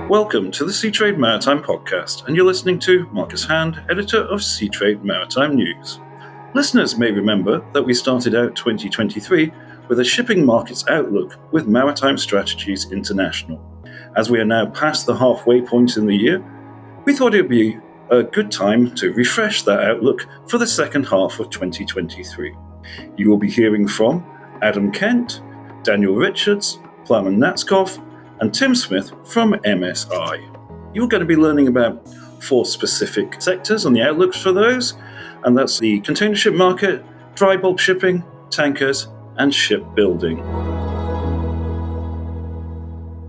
Welcome to the Seatrade Maritime Podcast, and you're listening to Marcus Hand, editor of Seatrade Maritime News. Listeners may remember that we started out 2023 with a shipping markets outlook with Maritime Strategies International. As we are now past the halfway point in the year, we thought it would be a good time to refresh that outlook for the second half of 2023. You will be hearing from Adam Kent, Daniel Richards, Plamen Natzkoff, and Tim Smith from MSI. You're going to be learning about 4 specific sectors on the outlooks for those, and that's the container ship market, dry bulk shipping, tankers, and shipbuilding.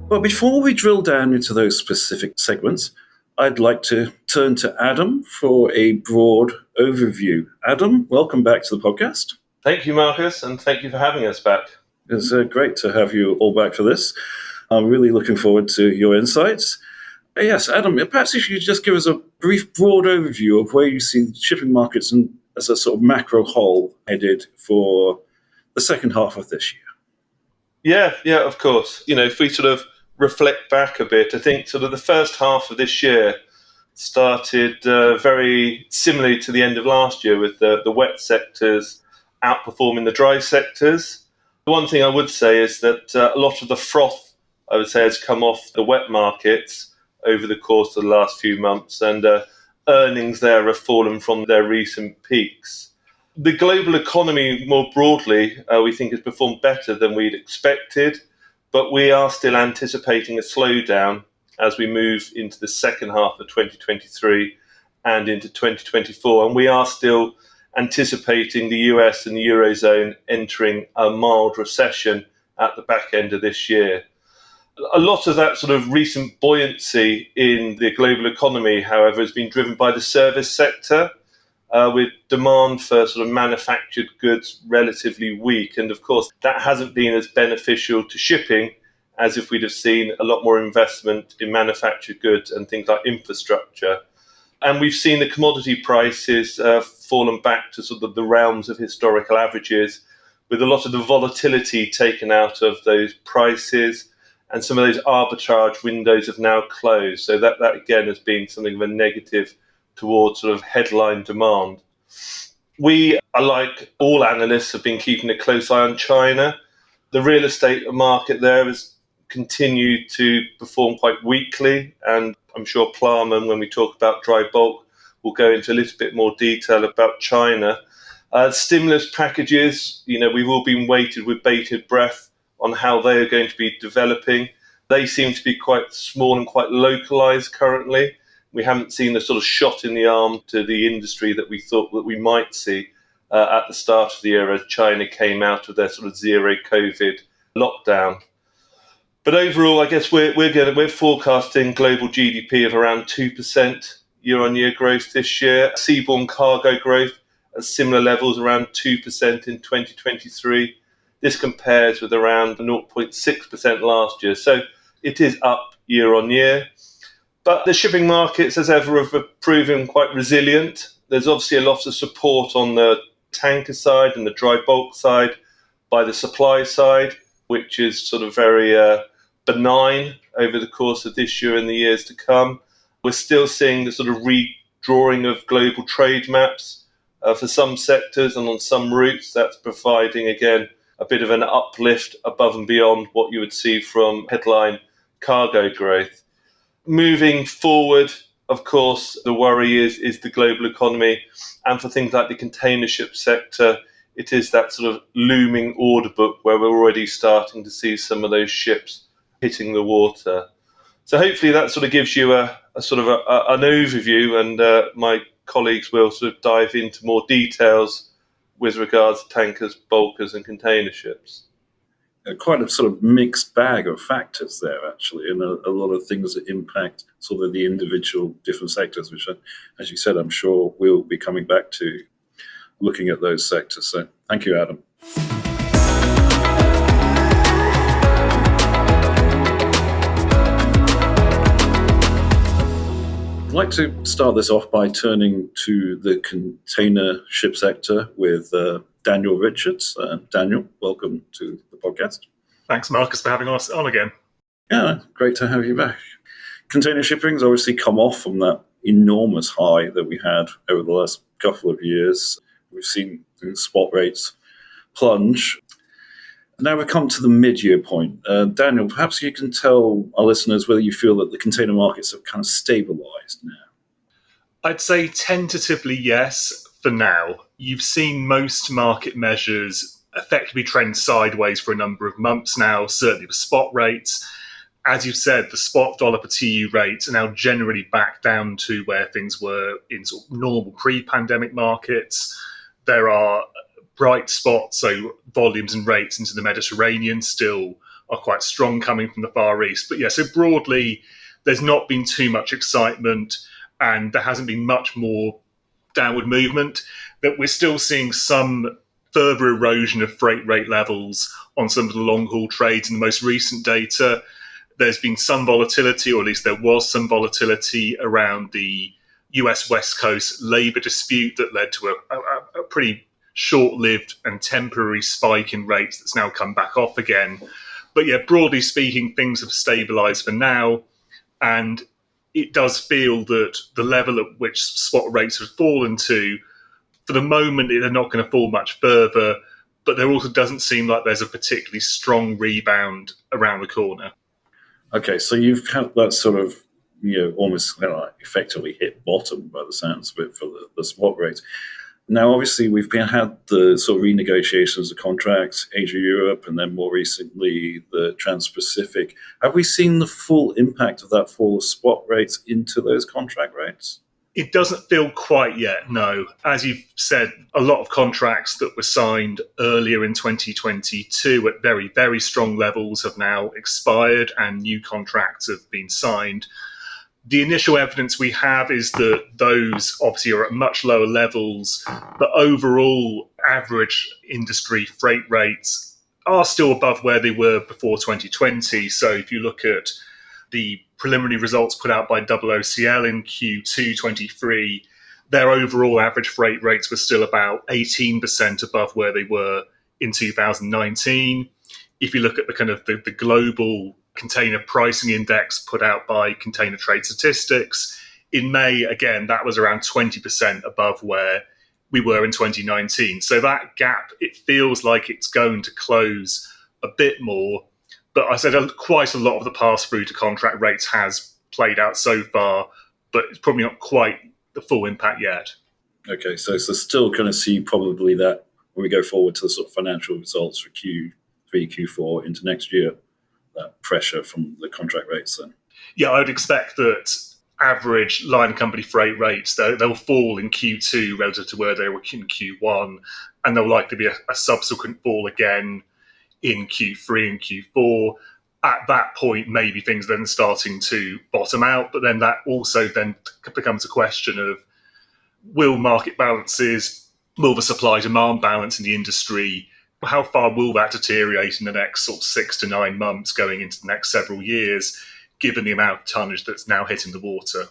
But before we drill down into those specific segments, I'd like to turn to Adam for a broad overview. Adam, welcome back to the podcast. Thank you, Marcus, and thank you for having us back. It's great to have you all back for this. I'm really looking forward to your insights. Yes, Adam, perhaps if you could just give us a brief, broad overview of where you see shipping markets and as a sort of macro whole headed for the second half of this year. Yeah, of course. If we sort of reflect back a bit, I think sort of the first half of this year started very similarly to the end of last year, with the wet sectors outperforming the dry sectors. The one thing I would say is that a lot of the froth, I would say, has come off the wet markets over the course of the last few months, and earnings there have fallen from their recent peaks. The global economy more broadly, we think, has performed better than we'd expected, but we are still anticipating a slowdown as we move into the second half of 2023 and into 2024, and we are still anticipating the US and the Eurozone entering a mild recession at the back end of this year. A lot of that sort of recent buoyancy in the global economy, however, has been driven by the service sector, with demand for sort of manufactured goods relatively weak. And of course, that hasn't been as beneficial to shipping as if we'd have seen a lot more investment in manufactured goods and things like infrastructure. And we've seen the commodity prices fallen back to sort of the realms of historical averages, with a lot of the volatility taken out of those prices. And some of those arbitrage windows have now closed. So that again has been something of a negative towards sort of headline demand. We, like all analysts, have been keeping a close eye on China. The real estate market there has continued to perform quite weakly. And I'm sure Plamen, when we talk about dry bulk, will go into a little bit more detail about China. Stimulus packages, we've all been waiting with bated breath on how they are going to be developing. They seem to be quite small and quite localized currently. We haven't seen the sort of shot in the arm to the industry that we thought that we might see at the start of the year as China came out of their sort of zero COVID lockdown. But overall, I guess we're forecasting global GDP of around 2% year-on-year growth this year. Seaborne cargo growth at similar levels, around 2% in 2023. This compares with around 0.6% last year. So it is up year on year. But the shipping markets, as ever, have proven quite resilient. There's obviously a lot of support on the tanker side and the dry bulk side by the supply side, which is sort of very benign over the course of this year and the years to come. We're still seeing the sort of redrawing of global trade maps for some sectors and on some routes. That's providing, again, a bit of an uplift above and beyond what you would see from headline cargo growth. Moving forward, of course, the worry is the global economy. And for things like the container ship sector, it is that sort of looming order book where we're already starting to see some of those ships hitting the water. So hopefully that sort of gives you an overview, and my colleagues will sort of dive into more details with regards to tankers, bulkers, and container ships. Quite a sort of mixed bag of factors there, actually, and a lot of things that impact sort of the individual different sectors, which, as you said, I'm sure we'll be coming back to looking at those sectors. So thank you, Adam. I'd like to start this off by turning to the container ship sector with Daniel Richards. Daniel, welcome to the podcast. Thanks, Marcus, for having us on again. Yeah, great to have you back. Container shipping's obviously come off from that enormous high that we had over the last couple of years. We've seen spot rates plunge. Now we come to the mid-year point. Daniel, perhaps you can tell our listeners whether you feel that the container markets have kind of stabilized now. I'd say tentatively yes for now. You've seen most market measures effectively trend sideways for a number of months now, certainly with spot rates. As you've said, the spot dollar per TEU rates are now generally back down to where things were in sort of normal pre-pandemic markets. There are bright spots, so volumes and rates into the Mediterranean still are quite strong coming from the Far East. But yeah, so broadly, there's not been too much excitement and there hasn't been much more downward movement. That we're still seeing some further erosion of freight rate levels on some of the long-haul trades in the most recent data. There's been some volatility, or at least there was some volatility around the US West Coast labour dispute that led to a pretty short-lived and temporary spike in rates that's now come back off again. But yeah, broadly speaking, things have stabilised for now, and it does feel that the level at which spot rates have fallen to, for the moment, they're not going to fall much further, but there also doesn't seem like there's a particularly strong rebound around the corner. Okay, so you've had that sort of, almost effectively hit bottom by the sounds of it for the spot rates. Now, obviously, we've had the sort of renegotiations of contracts, Asia-Europe, and then more recently the Trans-Pacific. Have we seen the full impact of that fall of spot rates into those contract rates? It doesn't feel quite yet, no. As you've said, a lot of contracts that were signed earlier in 2022 at very, very strong levels have now expired and new contracts have been signed. The initial evidence we have is that those obviously are at much lower levels, but overall average industry freight rates are still above where they were before 2020. So if you look at the preliminary results put out by OOCL in Q2 23, their overall average freight rates were still about 18% above where they were in 2019. If you look at the kind of the global container pricing index put out by Container Trade Statistics, in May, again, that was around 20% above where we were in 2019. So that gap, it feels like it's going to close a bit more. But I said quite a lot of the pass-through to contract rates has played out so far, but it's probably not quite the full impact yet. Okay, so still going to see probably that when we go forward to the sort of financial results for Q3, Q4 into next year, that pressure from the contract rates then? Yeah, I would expect that average line company freight rates, they'll fall in Q2 relative to where they were in Q1, and there'll likely be a subsequent fall again in Q3 and Q4. At that point, maybe things then starting to bottom out, but then that also then becomes a question of will market balances, will the supply-demand balance in the industry, how far will that deteriorate in the next sort of 6 to 9 months going into the next several years, given the amount of tonnage that's now hitting the water?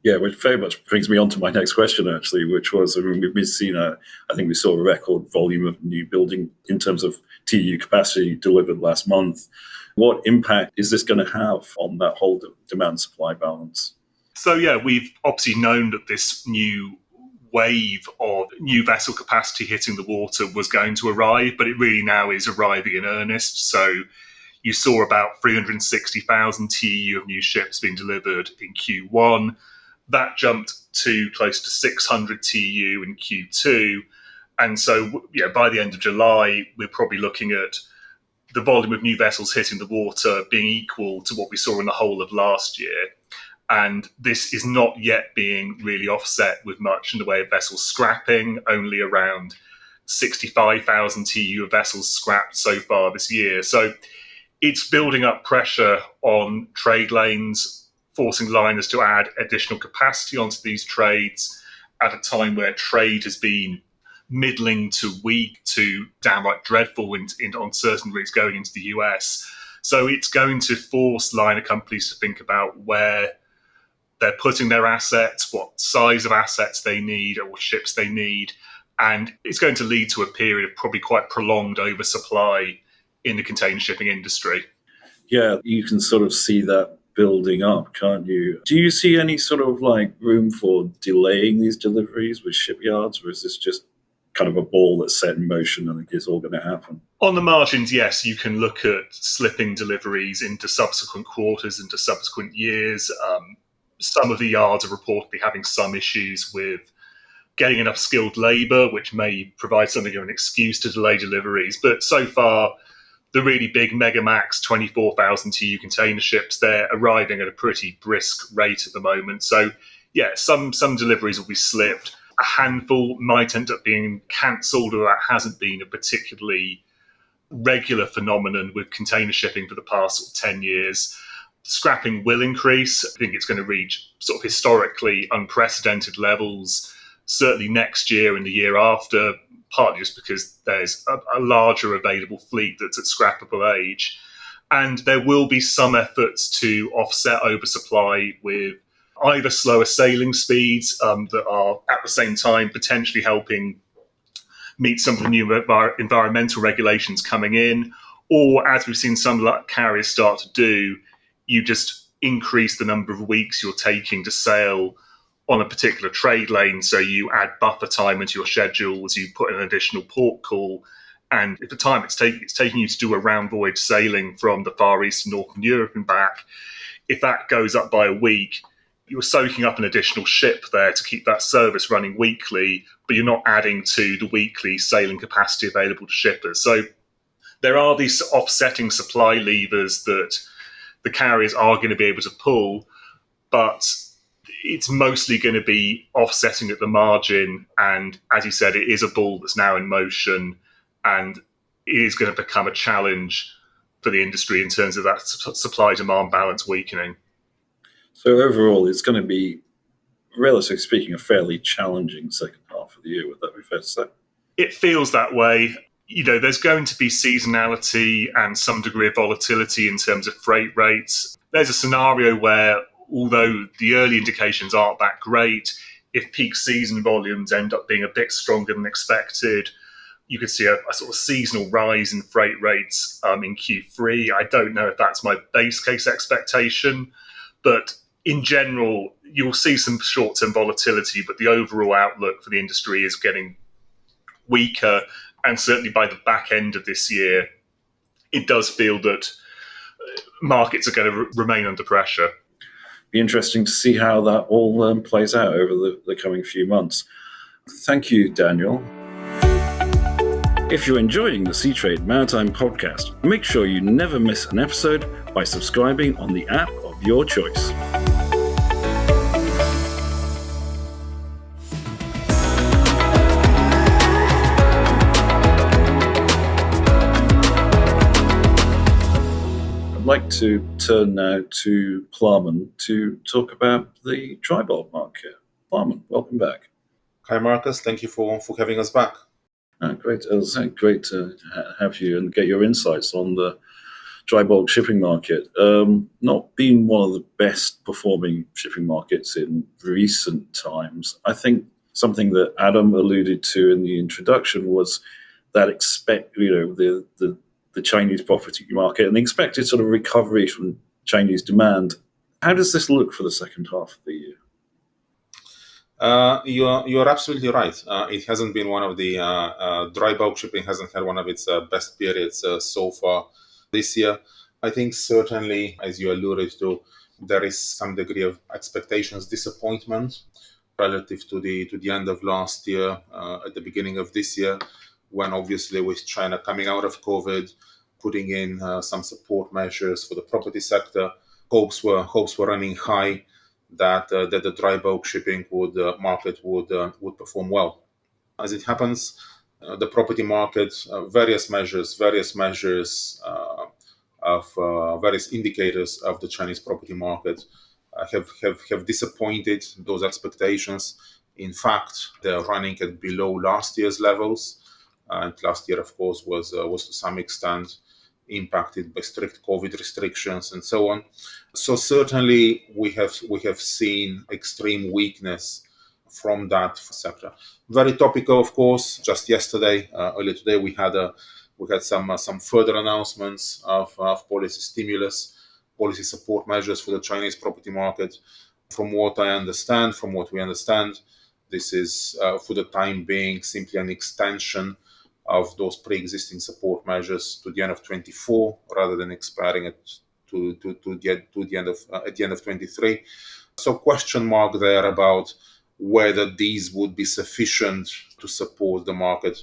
Yeah, which very much brings me on to my next question, actually, which was, we've seen I think we saw a record volume of new building in terms of TEU capacity delivered last month. What impact is this going to have on that whole demand-supply balance? So, yeah, we've obviously known that this new wave of new vessel capacity hitting the water was going to arrive, but it really now is arriving in earnest. So you saw about 360,000 TEU of new ships being delivered in Q1. That jumped to close to 600 TEU in Q2. And so by the end of July, we're probably looking at the volume of new vessels hitting the water being equal to what we saw in the whole of last year. And this is not yet being really offset with much in the way of vessels scrapping, only around 65,000 TEU of vessels scrapped so far this year. So it's building up pressure on trade lanes, forcing liners to add additional capacity onto these trades at a time where trade has been middling to weak to downright dreadful on certain routes going into the US. So it's going to force liner companies to think about where they're putting their assets, what size of assets they need or what ships they need. And it's going to lead to a period of probably quite prolonged oversupply in the container shipping industry. Yeah, you can sort of see that building up, can't you? Do you see any sort of like room for delaying these deliveries with shipyards, or is this just kind of a ball that's set in motion and it's all going to happen? On the margins, yes, you can look at slipping deliveries into subsequent quarters, into subsequent years. Some of the yards are reportedly having some issues with getting enough skilled labour, which may provide something of an excuse to delay deliveries. But so far, the really big Megamax 24,000 TEU container ships, they're arriving at a pretty brisk rate at the moment. So, yeah, some deliveries will be slipped. A handful might end up being cancelled, or that hasn't been a particularly regular phenomenon with container shipping for the past sort of 10 years. Scrapping will increase. I think it's going to reach sort of historically unprecedented levels, certainly next year and the year after, partly just because there's a larger available fleet that's at scrappable age. And there will be some efforts to offset oversupply with either slower sailing speeds that are at the same time potentially helping meet some of the new environmental regulations coming in, or as we've seen some carriers start to do, you just increase the number of weeks you're taking to sail on a particular trade lane. So you add buffer time into your schedules, you put an additional port call, and if the time it's taking you to do a round voyage sailing from the Far East to Northern Europe and back, if that goes up by a week, you're soaking up an additional ship there to keep that service running weekly, but you're not adding to the weekly sailing capacity available to shippers. So there are these offsetting supply levers that the carriers are going to be able to pull, but it's mostly going to be offsetting at the margin. And as you said, it is a ball that's now in motion, and it is going to become a challenge for the industry in terms of that supply-demand balance weakening. So overall, it's going to be, relatively speaking, a fairly challenging second half of the year. Would that be fair to say? It feels that way. You know, there's going to be seasonality and some degree of volatility in terms of freight rates. There's a scenario where, although the early indications aren't that great, if peak season volumes end up being a bit stronger than expected, you could see a sort of seasonal rise in freight rates in Q3. I don't know if that's my base case expectation, but in general, you'll see some short-term volatility, but the overall outlook for the industry is getting weaker. And certainly by the back end of this year, it does feel that markets are going to remain under pressure. Be interesting to see how that all plays out over the coming few months. Thank you, Daniel. If you're enjoying the Seatrade Maritime Podcast, make sure you never miss an episode by subscribing on the app of your choice. I'd like to turn now to Plamen to talk about the dry bulk market. Plamen, welcome back. Hi, Marcus. Thank you for having us back. Great. It was great to have you and get your insights on the dry bulk shipping market. Not being one of the best performing shipping markets in recent times, I think something that Adam alluded to in the introduction was that the Chinese property market and the expected sort of recovery from Chinese demand. How does this look for the second half of the year? You're absolutely right. It hasn't been one of the dry bulk shipping hasn't had one of its best periods so far this year. I think certainly, as you alluded to, there is some degree of expectations disappointment relative to the end of last year, at the beginning of this year, when obviously with China coming out of COVID, putting in some support measures for the property sector, hopes were running high that the dry bulk shipping market would perform well. As it happens, the property market, various measures of various indicators of the Chinese property market have disappointed those expectations. In fact, they're running at below last year's levels, and last year, of course, was to some extent impacted by strict COVID restrictions and so on. So certainly we have seen extreme weakness from that sector. Very topical, of course. Just yesterday, earlier today, we had some further announcements of policy stimulus policy support measures for the Chinese property market. From what I understand, from what we understand, this is for the time being simply an extension of those pre-existing support measures to the end of 24, rather than expiring it to the end of at the end of 23. So question mark there about whether these would be sufficient to support the market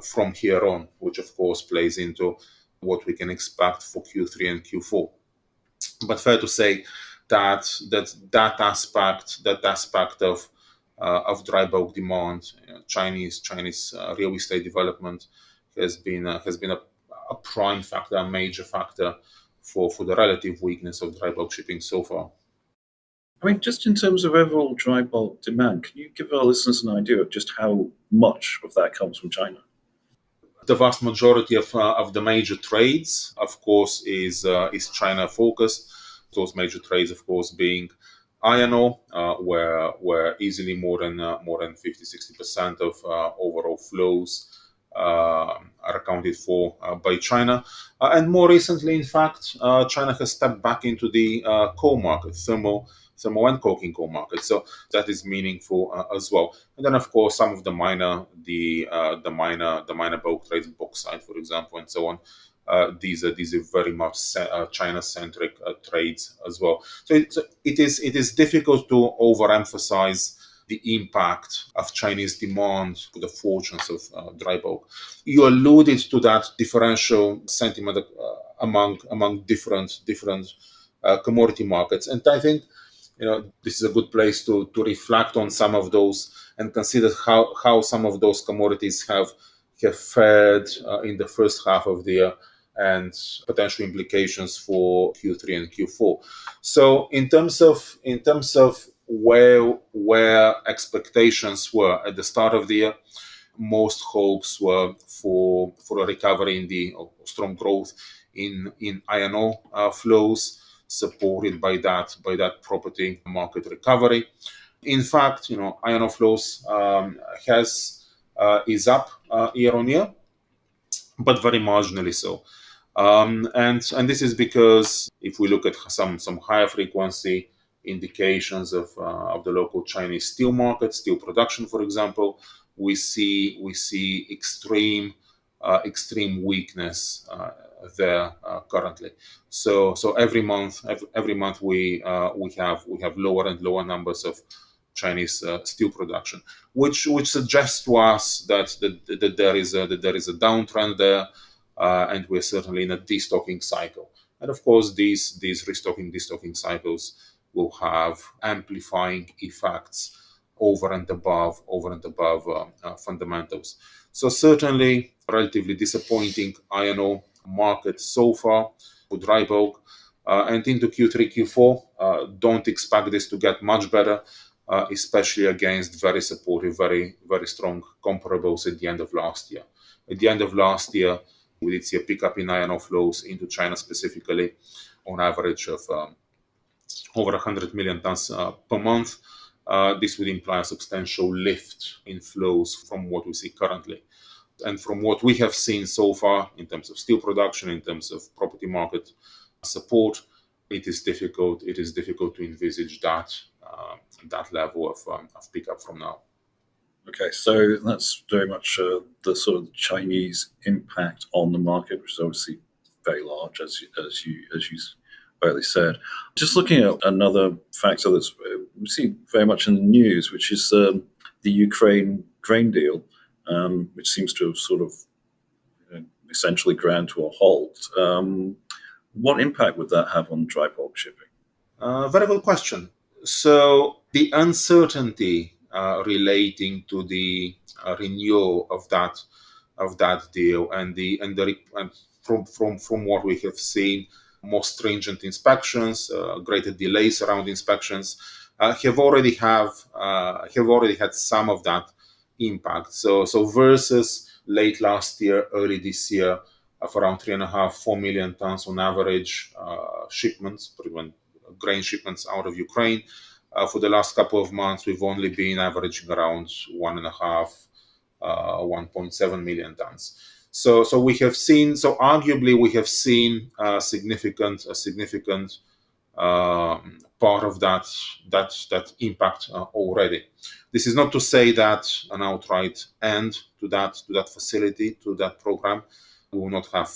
from here on, which of course plays into what we can expect for Q3 and Q4. But fair to say that aspect of dry bulk demand, Chinese real estate development has been a prime factor, a major factor for the relative weakness of dry bulk shipping so far. I mean, just in terms of overall dry bulk demand, can you give our listeners an idea of just how much of that comes from China? The vast majority of the major trades, of course, is China focused. Those major trades, of course, being iron ore, where easily more than 50-60% of overall flows are accounted for by China. And more recently, in fact, China has stepped back into the coal market, thermal and coking coal market. So that is meaningful as well. And then, of course, some of the minor bulk trades, bauxite, for example, and so on. These are very much China-centric trades as well. So it is difficult to overemphasize the impact of Chinese demand to the fortunes of dry bulk. You alluded to that differential sentiment among different commodity markets, and I think this is a good place to reflect on some of those and consider how some of those commodities have fared in the first half of the year, and potential implications for Q3 and Q4. So in terms of where expectations were at the start of the year, most hopes were for a recovery in the strong growth in iron ore flows, supported by that property market recovery. In fact, iron ore flows is up year on year, but very marginally so. And this is because if we look at some higher frequency indications of the local Chinese steel market, steel production, for example, we see extreme weakness there currently. So every month we have lower and lower numbers of Chinese steel production, which suggests to us that there is a downtrend there, and we're certainly in a destocking cycle. And of course, these destocking cycles will have amplifying effects over and above fundamentals. So certainly, relatively disappointing iron ore market so far for dry bulk, and into Q3, Q4. Don't expect this to get much better, especially against very supportive, very strong comparables at the end of last year. At the end of last year, we did see a pickup in iron ore flows into China specifically, on average of over 100 million tons per month. This would imply a substantial lift in flows from what we see currently. And from what we have seen so far in terms of steel production, in terms of property market support, it is difficult to envisage that level of pickup from now. Okay, so that's very much the sort of Chinese impact on the market, which is obviously very large, as you rightly said. Just looking at another factor that's we see very much in the news, which is the Ukraine grain deal, which seems to have sort of essentially ground to a halt. What impact would that have on dry bulk shipping? Very good question. So the uncertainty relating to the renewal of that deal and from what we have seen, more stringent inspections, greater delays around inspections, have already had some of that impact. So versus late last year, early this year, of around 3.5-4 million tons on average shipments, grain shipments out of Ukraine. For the last couple of months, we've only been averaging around 1.7 million tons. So we have seen, arguably we have seen a significant part of that impact already. This is not to say that an outright end to that facility, to that program, will not have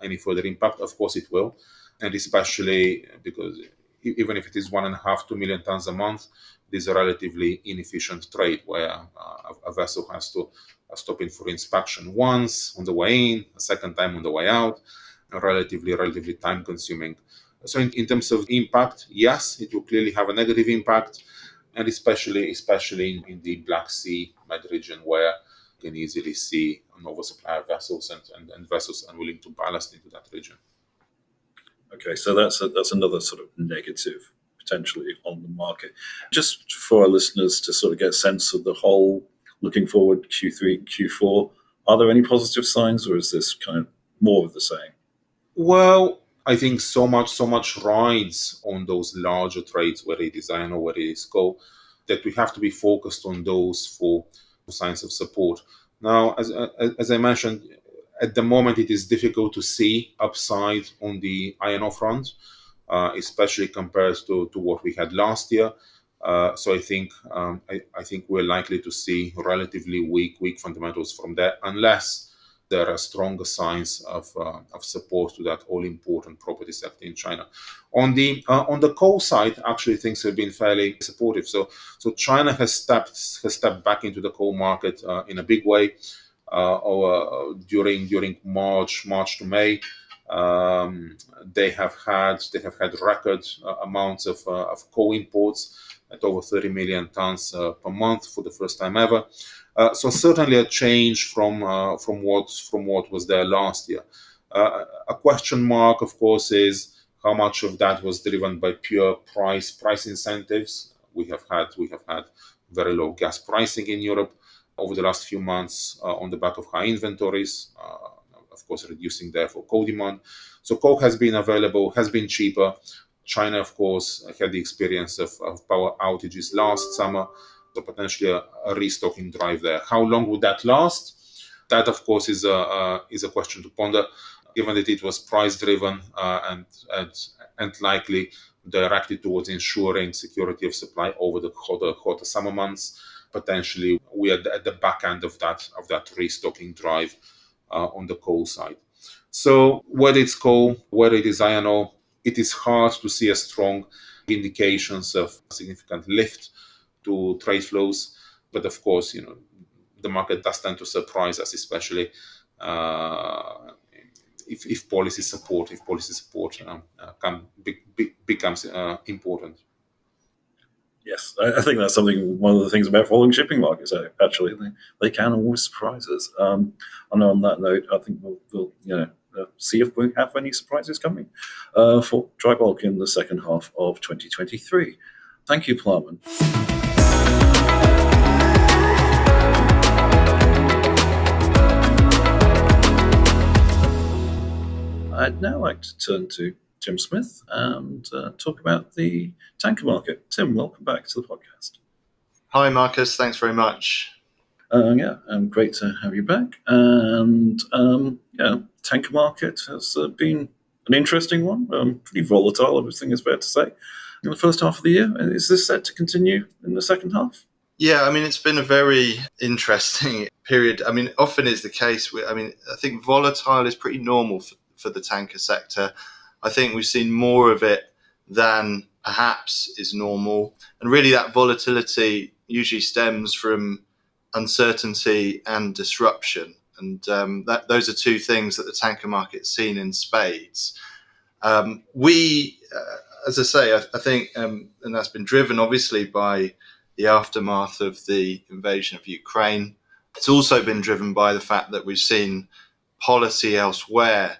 any further impact. Of course, it will, and especially because even if it is 1.5-2 million tons a month, this is a relatively inefficient trade where a vessel has to stop in for inspection once on the way in, a second time on the way out, relatively time consuming. So in terms of impact, yes, it will clearly have a negative impact, and especially in the Black Sea Med region, where you can easily see an oversupply of vessels and vessels unwilling to ballast into that region. Okay, so that's another sort of negative potentially on the market. Just for our listeners to sort of get a sense of the whole, looking forward Q3, Q4, are there any positive signs, or is this kind of more of the same? Well, I think so much rides on those larger trades, whether it is iron or whether it is coal, that we have to be focused on those for signs of support. Now, as I mentioned, at the moment it is difficult to see upside on the iron ore front, especially compared to what we had last year. So I think we're likely to see relatively weak fundamentals from there, unless there are stronger signs of support to that all-important property sector in China. On the coal side, actually things have been fairly supportive. So China has stepped back into the coal market in a big way during March to May. They have had record amounts of coal imports at over 30 million tons per month for the first time ever. So certainly a change from what was there last year. A question mark, of course, is how much of that was driven by pure price incentives. We have had very low gas pricing in Europe over the last few months on the back of high inventories, of course, reducing therefore coal demand. So coal has been available, has been cheaper. China, of course, had the experience of power outages last summer, so potentially a restocking drive there. How long would that last? That, of course, is a question to ponder, given that it was price-driven and likely directed towards ensuring security of supply over the hotter summer months. Potentially, we are at the back end of that restocking drive on the coal side. So whether it's coal, whether it is iron ore, it is hard to see a strong indications of significant lift to trade flows. But of course, the market does tend to surprise us, especially if policy support becomes important. Yes, I think that's one of the things about following shipping markets. Actually, they can always surprise us. And on that note, I think we'll see if we have any surprises coming for dry bulk in the second half of 2023. Thank you, Plamen. I'd now like to turn to Tim Smith and talk about the tanker market. Tim, welcome back to the podcast. Hi, Marcus. Thanks very much. Great to have you back. And tanker market has been an interesting one, pretty volatile, everything is fair to say, in the first half of the year. Is this set to continue in the second half? Yeah, it's been a very interesting period. Often is the case. I think volatile is pretty normal for the tanker sector. I think we've seen more of it than perhaps is normal. And really that volatility usually stems from uncertainty and disruption. And those are two things that the tanker market's seen in spades. As I say, I think, and that's been driven obviously by the aftermath of the invasion of Ukraine. It's also been driven by the fact that we've seen policy elsewhere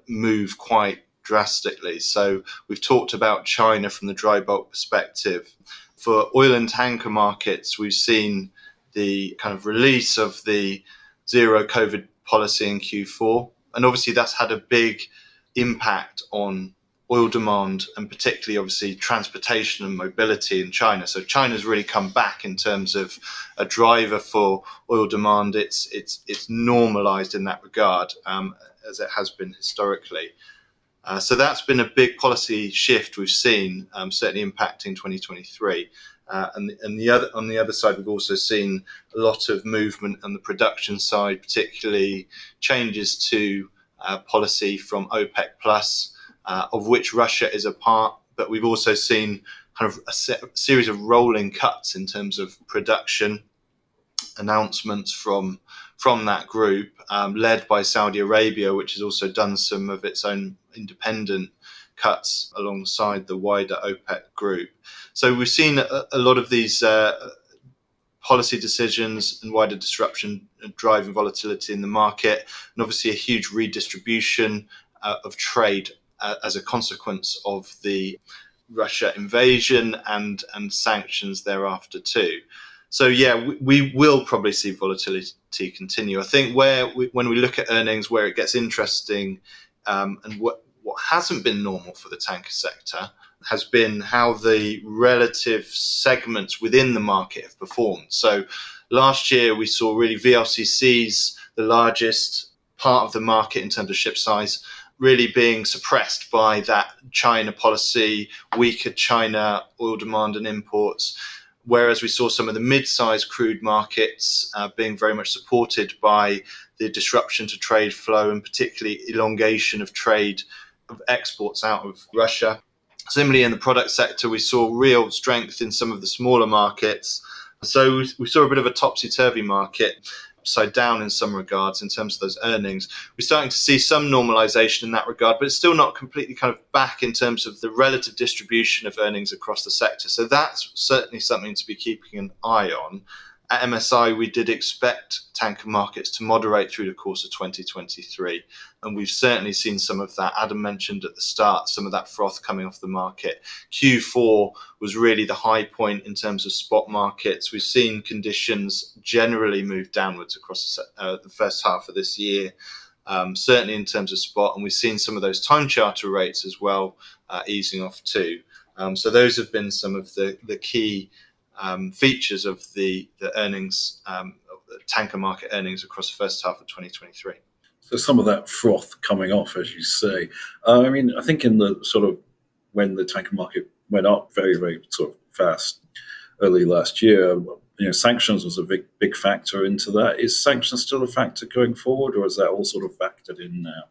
move quite drastically. So we've talked about China from the dry bulk perspective. For oil and tanker markets, we've seen the kind of release of the zero COVID policy in Q4. And obviously that's had a big impact on oil demand and particularly obviously transportation and mobility in China. So China's really come back in terms of a driver for oil demand. It's normalized in that regard, as it has been historically. So that's been a big policy shift we've seen, certainly impacting 2023. And on the other side, we've also seen a lot of movement on the production side, particularly changes to policy from OPEC Plus, of which Russia is a part. But we've also seen kind of a series of rolling cuts in terms of production announcements from that group, led by Saudi Arabia, which has also done some of its own independent cuts alongside the wider OPEC group. So we've seen a lot of these policy decisions and wider disruption driving volatility in the market, and obviously a huge redistribution of trade as a consequence of the Russia invasion and sanctions thereafter too. So yeah, we will probably see volatility continue. I think when we look at earnings, where it gets interesting, and what hasn't been normal for the tanker sector has been how the relative segments within the market have performed. So last year we saw really VLCCs, the largest part of the market in terms of ship size, really being suppressed by that China policy, weaker China oil demand and imports. Whereas we saw some of the mid-sized crude markets being very much supported by the disruption to trade flow and particularly elongation of trade of exports out of Russia. Similarly, in the product sector, we saw real strength in some of the smaller markets. So we saw a bit of a topsy-turvy market, upside down in some regards in terms of those earnings. We're starting to see some normalization in that regard, but it's still not completely kind of back in terms of the relative distribution of earnings across the sector. So that's certainly something to be keeping an eye on. At MSI, we did expect tanker markets to moderate through the course of 2023, and we've certainly seen some of that. Adam mentioned at the start some of that froth coming off the market. Q4 was really the high point in terms of spot markets. We've seen conditions generally move downwards across the first half of this year, certainly in terms of spot, and we've seen some of those time charter rates as well easing off too. So those have been some of the key features of the earnings, tanker market earnings across the first half of 2023. So some of that froth coming off, as you say. I think in the sort of when the tanker market went up very, very sort of fast early last year, sanctions was a big factor into that. Is sanctions still a factor going forward, or is that all sort of factored in now?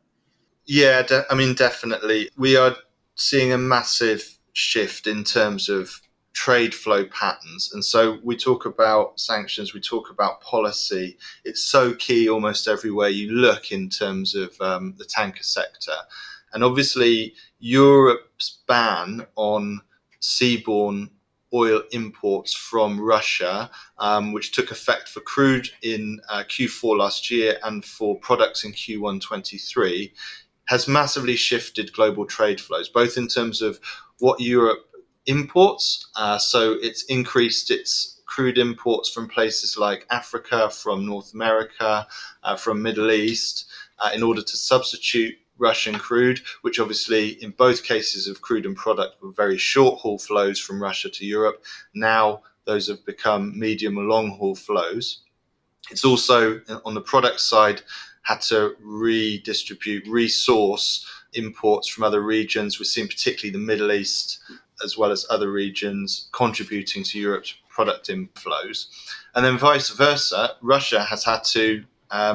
Yeah, definitely. We are seeing a massive shift in terms of trade flow patterns. And so we talk about sanctions, we talk about policy. It's so key almost everywhere you look in terms of the tanker sector. And obviously Europe's ban on seaborne oil imports from Russia, which took effect for crude in Q4 last year and for products in Q1 23, has massively shifted global trade flows, both in terms of what Europe imports. So it's increased its crude imports from places like Africa, from North America, from Middle East, in order to substitute Russian crude, which obviously in both cases of crude and product were very short haul flows from Russia to Europe. Now those have become medium or long haul flows. It's also on the product side had to redistribute, resource imports from other regions. We've seen particularly the Middle East as well as other regions contributing to Europe's product inflows. And then vice versa, Russia has had to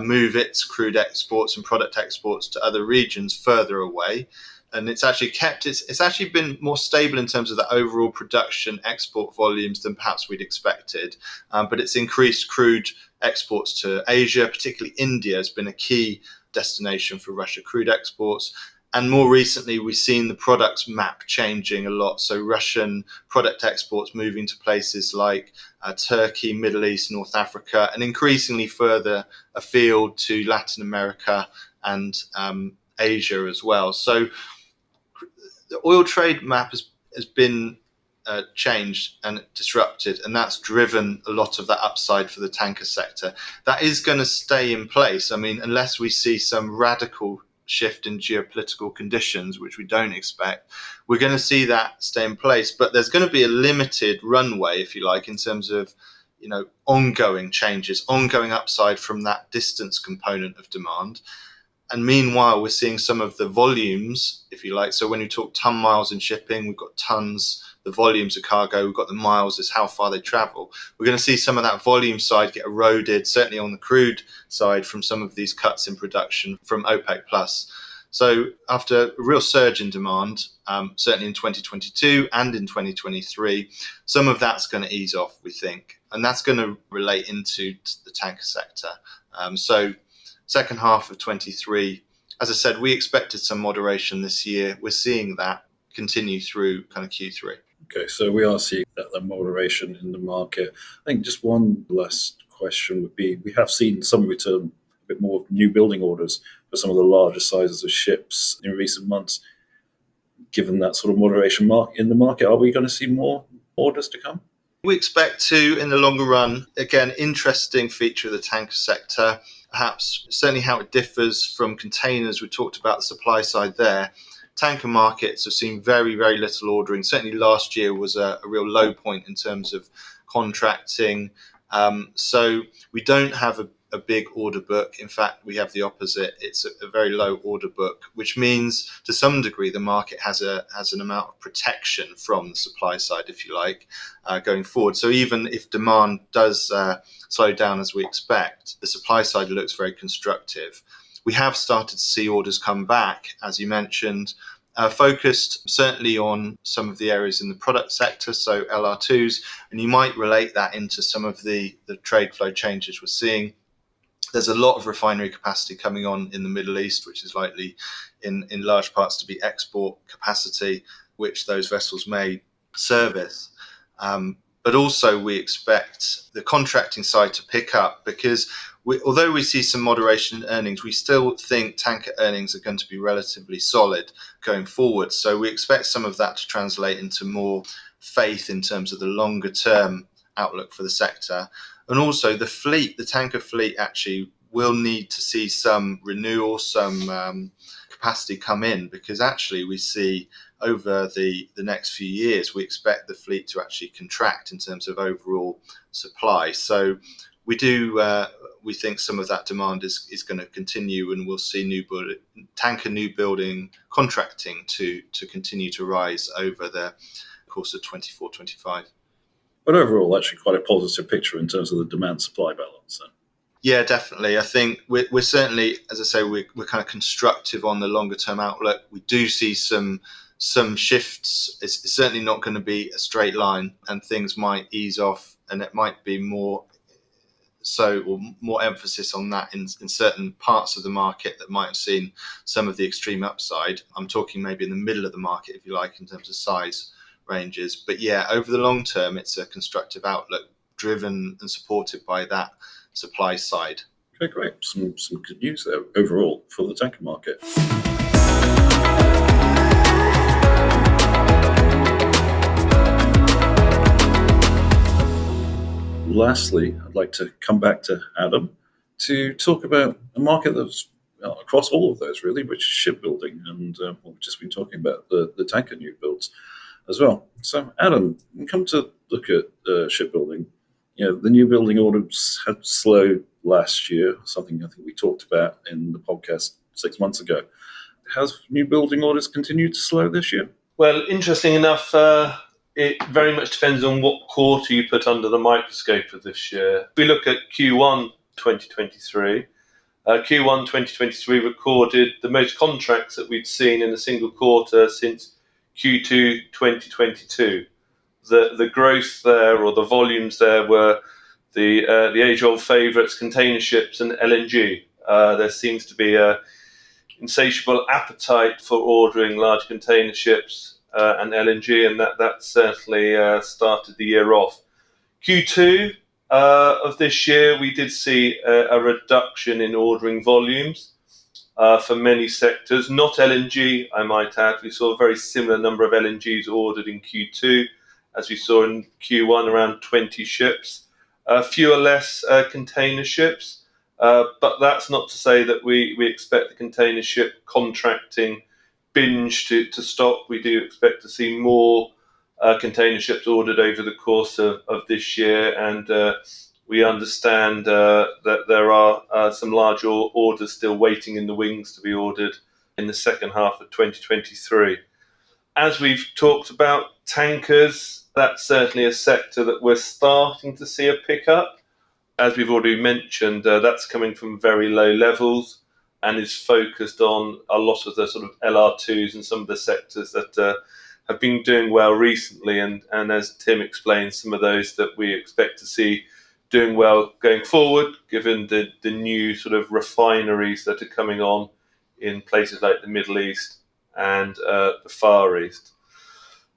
move its crude exports and product exports to other regions further away. And it's actually it's actually been more stable in terms of the overall production export volumes than perhaps we'd expected. But it's increased crude exports to Asia, particularly India has been a key destination for Russia crude exports. And more recently, we've seen the products map changing a lot. So Russian product exports moving to places like Turkey, Middle East, North Africa, and increasingly further afield to Latin America and Asia as well. So the oil trade map has been changed and disrupted, and that's driven a lot of that upside for the tanker sector. That is going to stay in place. I mean, unless we see some radical shift in geopolitical conditions, which we don't expect, we're going to see that stay in place. But there's going to be a limited runway, if you like, in terms of ongoing changes, ongoing upside from that distance component of demand. And meanwhile, we're seeing some of the volumes, if you like. So when you talk ton miles in shipping, we've got tons, the volumes of cargo, we've got the miles is how far they travel. We're going to see some of that volume side get eroded, certainly on the crude side, from some of these cuts in production from OPEC plus. So after a real surge in demand, certainly in 2022 and in 2023, some of that's going to ease off, we think. And that's going to relate into the tanker sector. So second half of 23, as I said, we expected some moderation this year. We're seeing that continue through kind of Q3. Okay, so we are seeing that moderation in the market. I think just one last question would be, we have seen some return, a bit more of new building orders for some of the larger sizes of ships in recent months. Given that sort of moderation in the market, are we going to see more orders to come? We expect to, in the longer run. Again, interesting feature of the tanker sector, perhaps certainly how it differs from containers. We talked about the supply side there. Tanker markets have seen very, very little ordering. Certainly last year was a real low point in terms of contracting. So we don't have a big order book. In fact, we have the opposite. It's a very low order book, which means to some degree the market has an amount of protection from the supply side, if you like, going forward. So even if demand does slow down as we expect, the supply side looks very constructive. We have started to see orders come back, as you mentioned, focused certainly on some of the areas in the product sector, so LR2s, and you might relate that into some of the trade flow changes we're seeing. There's a lot of refinery capacity coming on in the Middle East, which is likely in large parts to be export capacity, which those vessels may service. But also we expect the contracting side to pick up because although we see some moderation in earnings, we still think tanker earnings are going to be relatively solid going forward. So we expect some of that to translate into more faith in terms of the longer term outlook for the sector. And also the tanker fleet actually will need to see some renewal, some capacity come in, because actually we see over the next few years, we expect the fleet to actually contract in terms of overall supply. So we think some of that demand is going to continue, and we'll see tanker new building contracting to continue to rise over the course of 24-25. But overall, actually quite a positive picture in terms of the demand-supply balance. Yeah, definitely. I think we're certainly, as I say, we're kind of constructive on the longer-term outlook. We do see some shifts. It's certainly not going to be a straight line, and things might ease off, and it might be more emphasis on that in certain parts of the market that might have seen some of the extreme upside. I'm talking maybe in the middle of the market, if you like, in terms of size ranges. But yeah, over the long term, it's a constructive outlook driven and supported by that supply side. Okay, great. Some good news there overall for the tanker market. Lastly, I'd like to come back to Adam to talk about a market that's across all of those really, which is shipbuilding, and we've just been talking about the tanker new builds as well. So, Adam, when we come to look at shipbuilding, the new building orders had slowed last year, something I think we talked about in the podcast 6 months ago. Has new building orders continued to slow this year? Well, interesting enough, it very much depends on what quarter you put under the microscope of this year. If we look at Q1 2023, Q1 2023 recorded the most contracts that we'd seen in a single quarter since Q2 2022. The growth there, or the volumes there, were the age-old favourites, container ships and LNG. There seems to be an insatiable appetite for ordering large container ships and LNG, and that certainly started the year off. Q2 of this year, we did see a reduction in ordering volumes for many sectors, not LNG, I might add. We saw a very similar number of LNGs ordered in Q2 as we saw in Q1, around 20 ships. Fewer less container ships, but that's not to say that we expect the container ship contracting binge to stop. We do expect to see more container ships ordered over the course of this year, and We understand that there are some large orders still waiting in the wings to be ordered in the second half of 2023. As we've talked about, tankers, that's certainly a sector that we're starting to see a pickup. As we've already mentioned, that's coming from very low levels and is focused on a lot of the sort of LR2s and some of the sectors that have been doing well recently. And as Tim explained, some of those that we expect to see doing well going forward, given the new sort of refineries that are coming on in places like the Middle East and the Far East.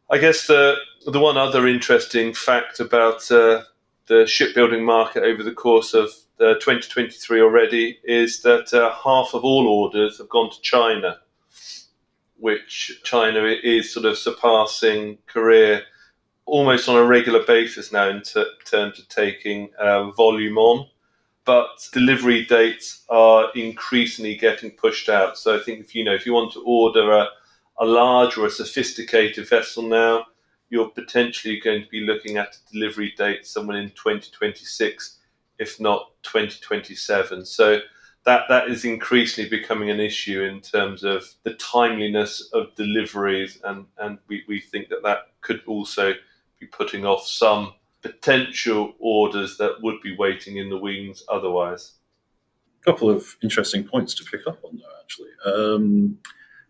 I guess the one other interesting fact about the shipbuilding market over the course of 2023 already is that half of all orders have gone to China, which China is sort of surpassing Korea almost on a regular basis now in terms of taking volume on. But delivery dates are increasingly getting pushed out. So I think if you want to order a large or a sophisticated vessel now, you're potentially going to be looking at a delivery date somewhere in 2026, if not 2027. So that is increasingly becoming an issue in terms of the timeliness of deliveries, and we think that could also be putting off some potential orders that would be waiting in the wings otherwise. A couple of interesting points to pick up on there, actually.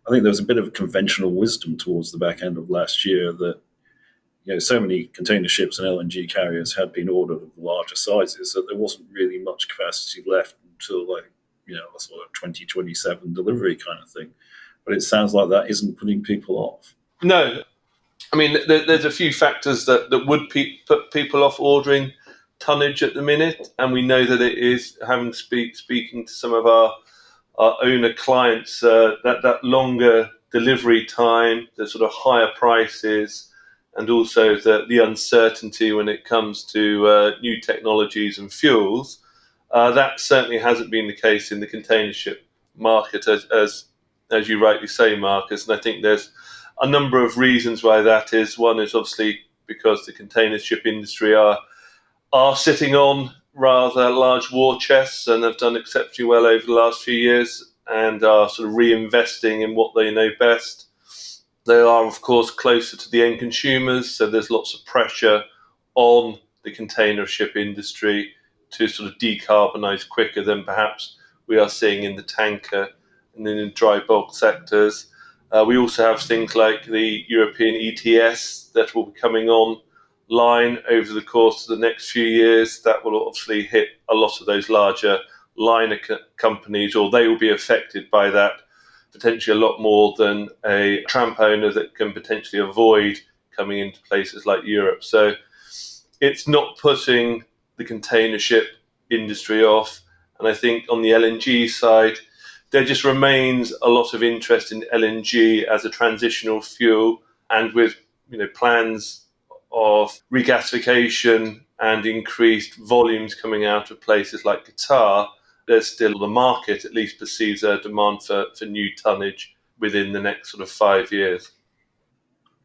I think there was a bit of conventional wisdom towards the back end of last year that so many container ships and LNG carriers had been ordered of the larger sizes that there wasn't really much capacity left until a sort of 2027 delivery kind of thing. But it sounds like that isn't putting people off. No. I mean, there's a few factors that would put people off ordering tonnage at the minute, and we know that it is, having speaking to some of our owner clients, that longer delivery time, the sort of higher prices, and also the uncertainty when it comes to new technologies and fuels. That certainly hasn't been the case in the container ship market, as you rightly say, Marcus, and I think there's a number of reasons why that is. One is obviously because the container ship industry are sitting on rather large war chests and have done exceptionally well over the last few years and are sort of reinvesting in what they know best. They are, of course, closer to the end consumers, so there's lots of pressure on the container ship industry to sort of decarbonise quicker than perhaps we are seeing in the tanker and in the dry bulk sectors. We also have things like the European ETS that will be coming online over the course of the next few years. That will obviously hit a lot of those larger liner companies, or they will be affected by that potentially a lot more than a tramp owner that can potentially avoid coming into places like Europe. So it's not putting the container ship industry off. And I think on the LNG side, there just remains a lot of interest in LNG as a transitional fuel, and with plans of regasification and increased volumes coming out of places like Qatar, there's still the market at least perceives a demand for new tonnage within the next sort of 5 years.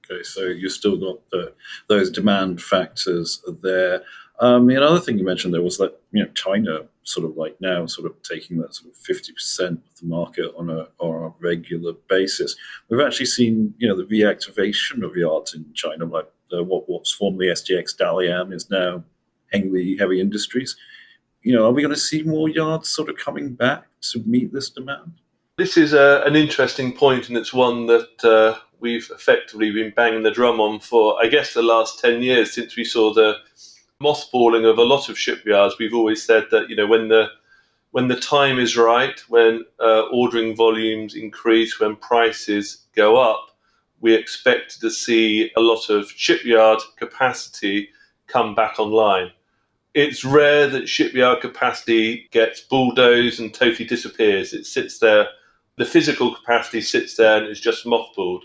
Okay, so you've still got those demand factors there. Another thing you mentioned there was that China sort of like now sort of taking that sort of 50% of the market on a regular basis. We've actually seen the reactivation of yards in China, like what's formerly SGX Dalian is now Hengli Heavy Industries. Are we going to see more yards sort of coming back to meet this demand? This is an interesting point, and it's one that we've effectively been banging the drum on for, I guess, the last 10 years since we saw the mothballing of a lot of shipyards. We've always said that when the time is right, when ordering volumes increase, when prices go up, we expect to see a lot of shipyard capacity come back online. It's rare that shipyard capacity gets bulldozed and totally disappears. It sits there. The physical capacity sits there and is just mothballed.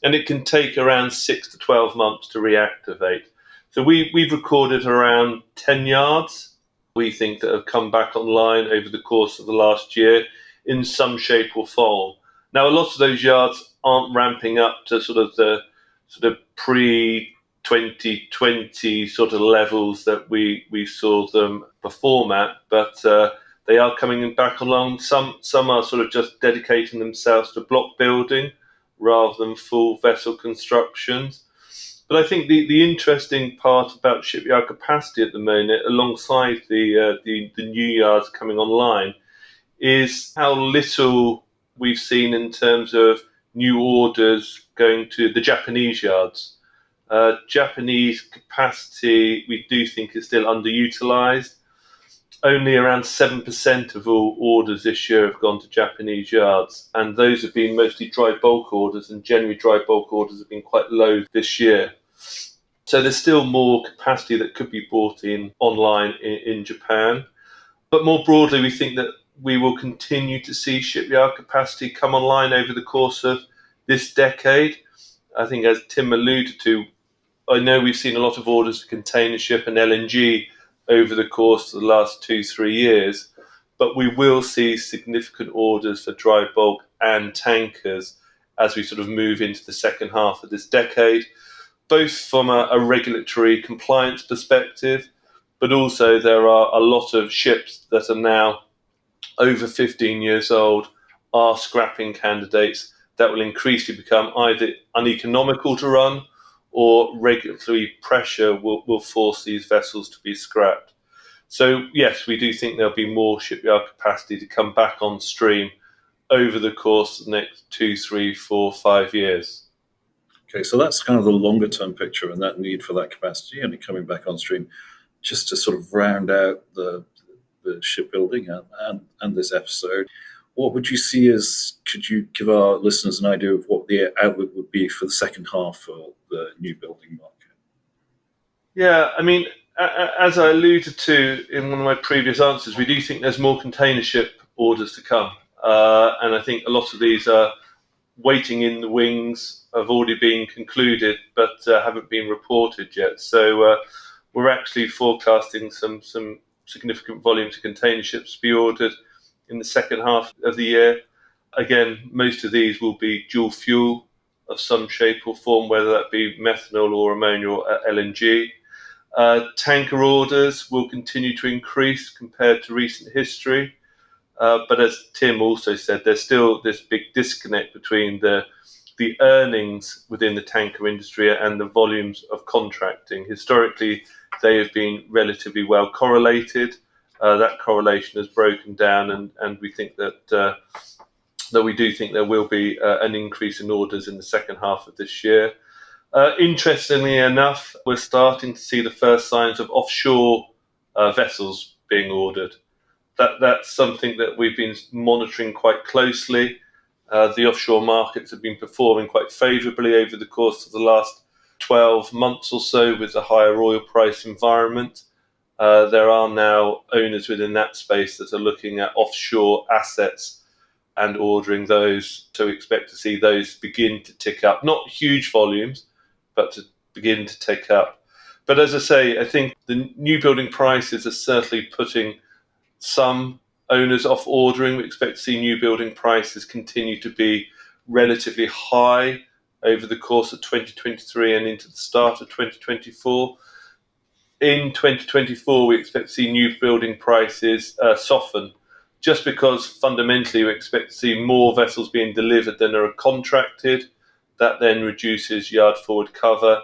And it can take around 6 to 12 months to reactivate. So we've recorded around 10 yards, we think, that have come back online over the course of the last year in some shape or form. Now, a lot of those yards aren't ramping up to sort of the pre 2020 sort of levels that we saw them perform at, but they are coming back along. Some are sort of just dedicating themselves to block building rather than full vessel constructions. But I think the interesting part about shipyard capacity at the moment, alongside the new yards coming online, is how little we've seen in terms of new orders going to the Japanese yards. Japanese capacity, we do think, is still underutilized. Only around 7% of all orders this year have gone to Japanese yards, and those have been mostly dry bulk orders, and generally dry bulk orders have been quite low this year. So there's still more capacity that could be brought in online in Japan. But more broadly, we think that we will continue to see shipyard capacity come online over the course of this decade. I think, as Tim alluded to, I know we've seen a lot of orders for container ship and LNG over the course of the last 2-3 years, but we will see significant orders for dry bulk and tankers as we sort of move into the second half of this decade, both from a regulatory compliance perspective, but also there are a lot of ships that are now over 15 years old, are scrapping candidates that will increasingly become either uneconomical to run or regulatory pressure will force these vessels to be scrapped. So yes, we do think there'll be more shipyard capacity to come back on stream over the course of the next 2, 3, 4, 5 years. Okay, so that's kind of the longer term picture and that need for that capacity and it coming back on stream. Just to sort of round out the shipbuilding and this episode, what would you see as, could you give our listeners an idea of what the outlook would be for the second half of the new building market? Yeah, I mean, as I alluded to in one of my previous answers, we do think there's more container ship orders to come. And I think a lot of these are waiting in the wings, have already been concluded, but haven't been reported yet. So we're actually forecasting some significant volumes of container ships to be ordered in the second half of the year. Again, most of these will be dual fuel of some shape or form, whether that be methanol or ammonia or LNG. Tanker orders will continue to increase compared to recent history. But as Tim also said, there's still this big disconnect between the earnings within the tanker industry and the volumes of contracting. Historically, they have been relatively well correlated. That correlation has broken down, and we think that we do think there will be an increase in orders in the second half of this year. Interestingly enough, we're starting to see the first signs of offshore vessels being ordered. That's something that we've been monitoring quite closely. The offshore markets have been performing quite favourably over the course of the last 12 months or so with the higher oil price environment. There are now owners within that space that are looking at offshore assets and ordering those. So we expect to see those begin to tick up. Not huge volumes, but to begin to tick up. But as I say, I think the new building prices are certainly putting some owners off ordering. We expect to see new building prices continue to be relatively high over the course of 2023 and into the start of 2024. In 2024, we expect to see new building prices soften, just because fundamentally we expect to see more vessels being delivered than are contracted. That then reduces yard forward cover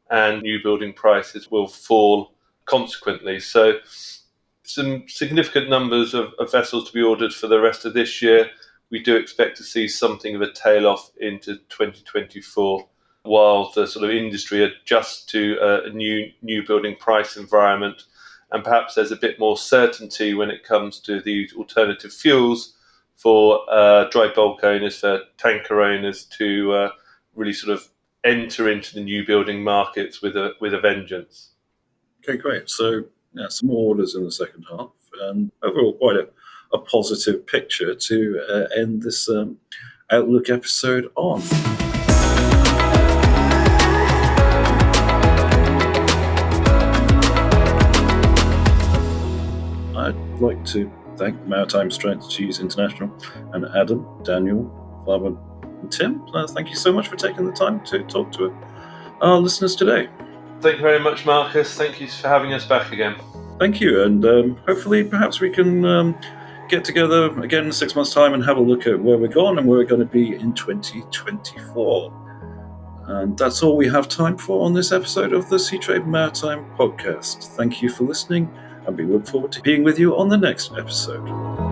and new building prices will fall consequently. So some significant numbers of vessels to be ordered for the rest of this year. We do expect to see something of a tail off into 2024 while the sort of industry adjusts to a new building price environment, and perhaps there's a bit more certainty when it comes to the alternative fuels for dry bulk owners, for tanker owners to really sort of enter into the new building markets with a vengeance. Okay, great. So some more orders in the second half, and overall quite a positive picture to end this Outlook episode on. I'd like to thank Maritime Strategies International and Adam, Daniel, Plamen, and Tim. Thank you so much for taking the time to talk to our listeners today. Thank you very much, Marcus. Thank you for having us back again. Thank you, and hopefully perhaps we can get together again in 6 months' time and have a look at where we're going and where we're going to be in 2024. And that's all we have time for on this episode of the Seatrade Maritime Podcast. Thank you for listening, and we look forward to being with you on the next episode.